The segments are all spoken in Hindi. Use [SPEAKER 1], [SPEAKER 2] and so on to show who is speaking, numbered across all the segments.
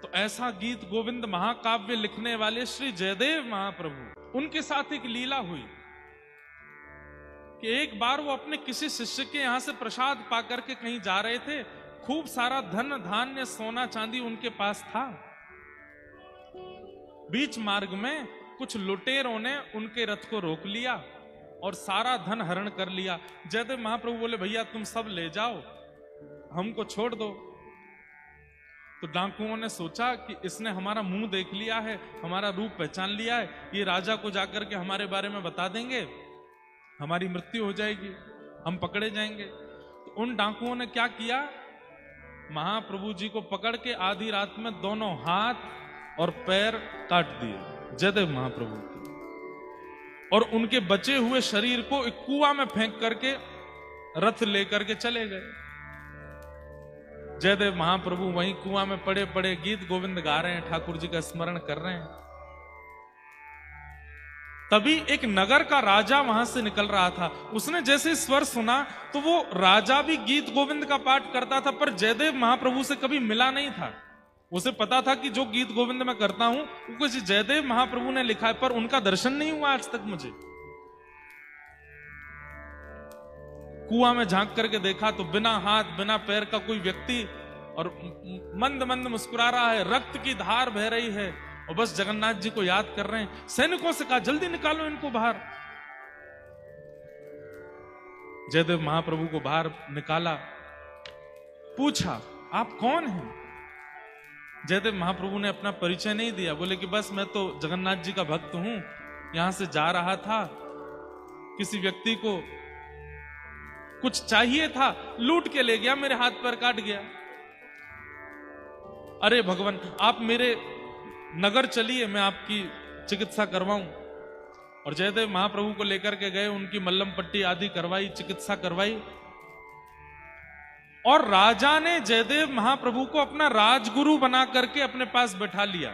[SPEAKER 1] तो ऐसा गीत गोविंद महाकाव्य लिखने वाले श्री जयदेव महाप्रभु, उनके साथ एक लीला हुई कि एक बार वो अपने किसी शिष्य के यहां से प्रसाद पाकर के कहीं जा रहे थे। खूब सारा धन धान्य सोना चांदी उनके पास था। बीच मार्ग में कुछ लुटेरों ने उनके रथ को रोक लिया और सारा धन हरण कर लिया। जयदेव महाप्रभु बोले, भैया तुम सब ले जाओ, हमको छोड़ दो। तो डाकुओं ने सोचा कि इसने हमारा मुंह देख लिया है, हमारा रूप पहचान लिया है, ये राजा को जाकर के हमारे बारे में बता देंगे, हमारी मृत्यु हो जाएगी, हम पकड़े जाएंगे। तो उन डाकुओं ने क्या किया, महाप्रभु जी को पकड़ के आधी रात में दोनों हाथ और पैर काट दिए जयदेव महाप्रभु के, और उनके बचे हुए शरीर को एक कुआं में फेंक करके रथ लेकर के चले गए। जयदेव महाप्रभु वहीं कुआं में पड़े पड़े गीत गोविंद गा रहे हैं, ठाकुर जी का स्मरण कर रहे हैं। तभी एक नगर का राजा वहां से निकल रहा था। उसने जैसे स्वर सुना तो वो राजा भी गीत गोविंद का पाठ करता था, पर जयदेव महाप्रभु से कभी मिला नहीं था। उसे पता था कि जो गीत गोविंद मैं करता हूं वो किसी जयदेव महाप्रभु ने लिखा है, पर उनका दर्शन नहीं हुआ आज तक मुझे। कुआं में झांक करके देखा तो बिना हाथ बिना पैर का कोई व्यक्ति, और मंद मंद मुस्कुरा रहा है, रक्त की धार बह रही है, और बस जगन्नाथ जी को याद कर रहे हैं। सैनिकों से कहा, जल्दी निकालो इनको बाहर। जयदेव महाप्रभु को बाहर निकाला, पूछा आप कौन हैं? जयदेव महाप्रभु ने अपना परिचय नहीं दिया, बोले कि बस मैं तो जगन्नाथ जी का भक्त हूं, यहां से जा रहा था, किसी व्यक्ति को कुछ चाहिए था, लूट के ले गया, मेरे हाथ पैर काट गया। अरे भगवान, आप मेरे नगर चलिए, मैं आपकी चिकित्सा करवाऊं। और जयदेव महाप्रभु को लेकर के गए, उनकी मल्लम पट्टी आदि करवाई, चिकित्सा करवाई, और राजा ने जयदेव महाप्रभु को अपना राजगुरु बना करके अपने पास बैठा लिया।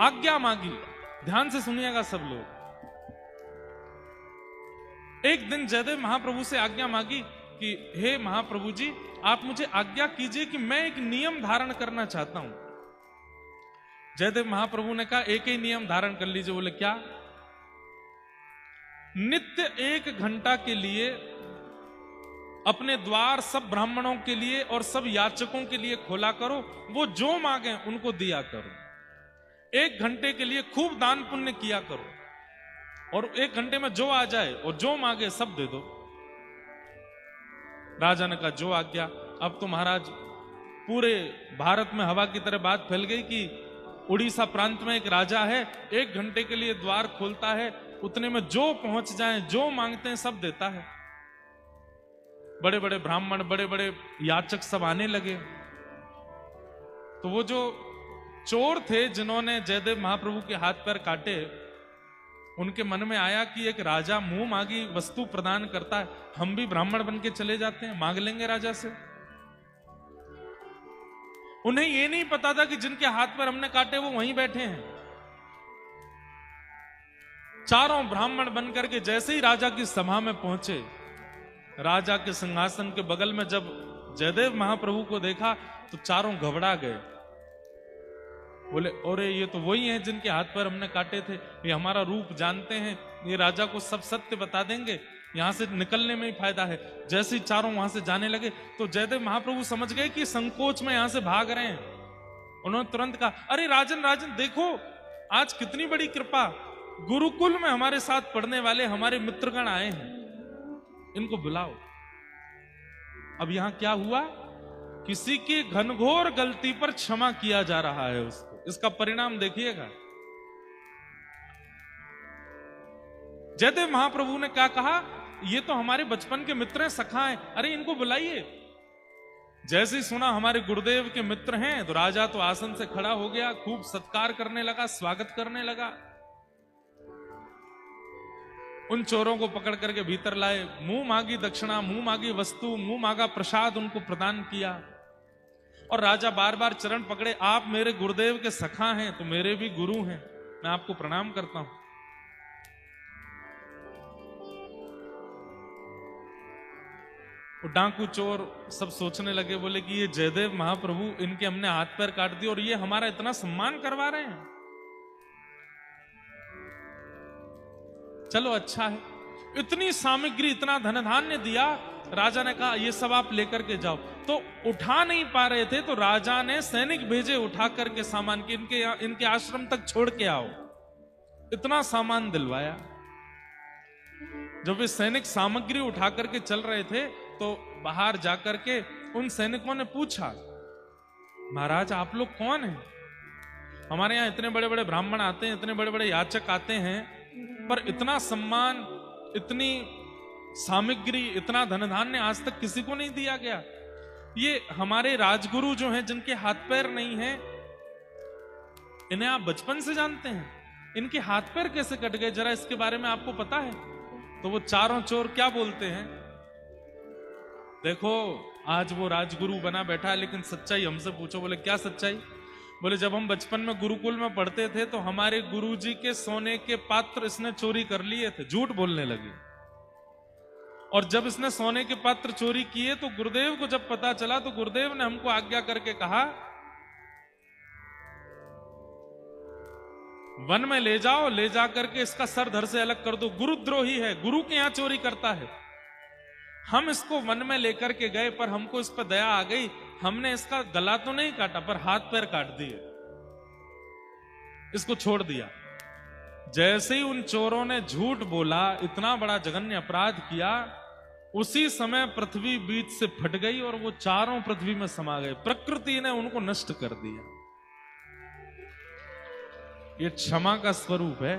[SPEAKER 1] आज्ञा मांगी, ध्यान से सुनिएगा सब लोग। एक दिन जयदेव महाप्रभु से आज्ञा मांगी कि हे महाप्रभु जी, आप मुझे आज्ञा कीजिए कि मैं एक नियम धारण करना चाहता हूं। जयदेव महाप्रभु ने कहा, एक ही नियम धारण कर लीजिए। बोले क्या? नित्य 1 घंटा के लिए अपने द्वार सब ब्राह्मणों के लिए और सब याचकों के लिए खोला करो, वो जो मांगे उनको दिया करो। 1 घंटे के लिए खूब दान पुण्य किया करो, और 1 घंटे में जो आ जाए और जो मांगे सब दे दो। राजा ने कहा, जो आज्ञा। अब तो महाराज पूरे भारत में हवा की तरह बात फैल गई कि उड़ीसा प्रांत में एक राजा है, 1 घंटे के लिए द्वार खोलता है, उतने में जो पहुंच जाए, जो मांगते हैं सब देता है। बड़े बड़े ब्राह्मण, बड़े बड़े याचक सब आने लगे। तो वो जो चोर थे जिन्होंने जयदेव महाप्रभु के हाथ पैर काटे, उनके मन में आया कि एक राजा मुंह मांगी वस्तु प्रदान करता है, हम भी ब्राह्मण बन के चले जाते हैं, मांग लेंगे राजा से। उन्हें यह नहीं पता था कि जिनके हाथ पर हमने काटे वो वहीं बैठे हैं। चारों ब्राह्मण बनकर के जैसे ही राजा की सभा में पहुंचे, राजा के सिंहासन के बगल में जब जयदेव महाप्रभु को देखा तो चारों घबरा गए। बोले, अरे ये तो वही हैं जिनके हाथ पर हमने काटे थे, ये हमारा रूप जानते हैं, ये राजा को सब सत्य बता देंगे, यहां से निकलने में ही फायदा है। जैसे ही चारों वहां से जाने लगे तो जयदेव महाप्रभु समझ गए कि संकोच में यहां से भाग रहे हैं। उन्होंने तुरंत कहा, अरे राजन राजन देखो, आज कितनी बड़ी कृपा, गुरुकुल में हमारे साथ पढ़ने वाले हमारे मित्रगण आए हैं, इनको बुलाओ। अब यहां क्या हुआ, किसी की घनघोर गलती पर क्षमा किया जा रहा है उसको। इसका परिणाम देखिएगा। जयदेव महाप्रभु ने क्या कहा, ये तो हमारे बचपन के मित्र हैं, सखा हैं, अरे इनको बुलाइए। जैसे ही सुना हमारे गुरुदेव के मित्र हैं तो राजा तो आसन से खड़ा हो गया, खूब सत्कार करने लगा, स्वागत करने लगा। उन चोरों को पकड़ करके भीतर लाए, मुंह मांगी दक्षिणा, मुंह मांगी वस्तु, मुंह मांगा प्रसाद उनको प्रदान किया। और राजा बार बार चरण पकड़े, आप मेरे गुरुदेव के सखा हैं तो मेरे भी गुरु हैं, मैं आपको प्रणाम करता हूं। वो डाकू चोर सब सोचने लगे, बोले कि ये जयदेव महाप्रभु, इनके हमने हाथ पैर काट दिए और ये हमारा इतना सम्मान करवा रहे हैं। चलो अच्छा है, इतनी सामग्री, इतना धन धान्य दिया। राजा ने कहा ये सब आप लेकर के जाओ। तो उठा नहीं पा रहे थे, तो राजा ने सैनिक भेजे उठा करके सामान के इनके आश्रम तक छोड़ के आओ। इतना सामान दिलवाया। जब वे सैनिक सामग्री उठा करके चल रहे थे, तो बाहर जाकर के उन सैनिकों ने पूछा, महाराज आप लोग कौन हैं? हमारे यहाँ इतने बड़े बड़े ब्राह्मण आते हैं, इतने बड़े बड़े याचक आते हैं, पर इतना सम्मान, इतनी सामग्री, इतना धन धान्य आज तक किसी को नहीं दिया गया। ये हमारे राजगुरु जो हैं, जिनके हाथ पैर नहीं हैं, इन्हें आप बचपन से जानते हैं, इनके हाथ पैर कैसे कट गए, जरा इसके बारे में आपको पता है? तो वो चारों चोर क्या बोलते हैं, देखो आज वो राजगुरु बना बैठा है, लेकिन सच्चाई हमसे पूछो। बोले क्या सच्चाई? बोले जब हम बचपन में गुरुकुल में पढ़ते थे, तो हमारे गुरुजी के सोने के पात्र इसने चोरी कर लिए थे। झूठ बोलने लगे। और जब इसने सोने के पात्र चोरी किए, तो गुरुदेव को जब पता चला, तो गुरुदेव ने हमको आज्ञा करके कहा, वन में ले जाओ, ले जा करके इसका सर धड़ से अलग कर दो। गुरुद्रोही है, गुरु के यहां चोरी करता है। हम इसको वन में लेकर के गए, पर हमको इस पर दया आ गई, हमने इसका गला तो नहीं काटा, पर हाथ पैर काट दिए, इसको छोड़ दिया। जैसे ही उन चोरों ने झूठ बोला, इतना बड़ा जघन्य अपराध किया, उसी समय पृथ्वी बीच से फट गई और वो चारों पृथ्वी में समा गए। प्रकृति ने उनको नष्ट कर दिया। ये क्षमा का स्वरूप है।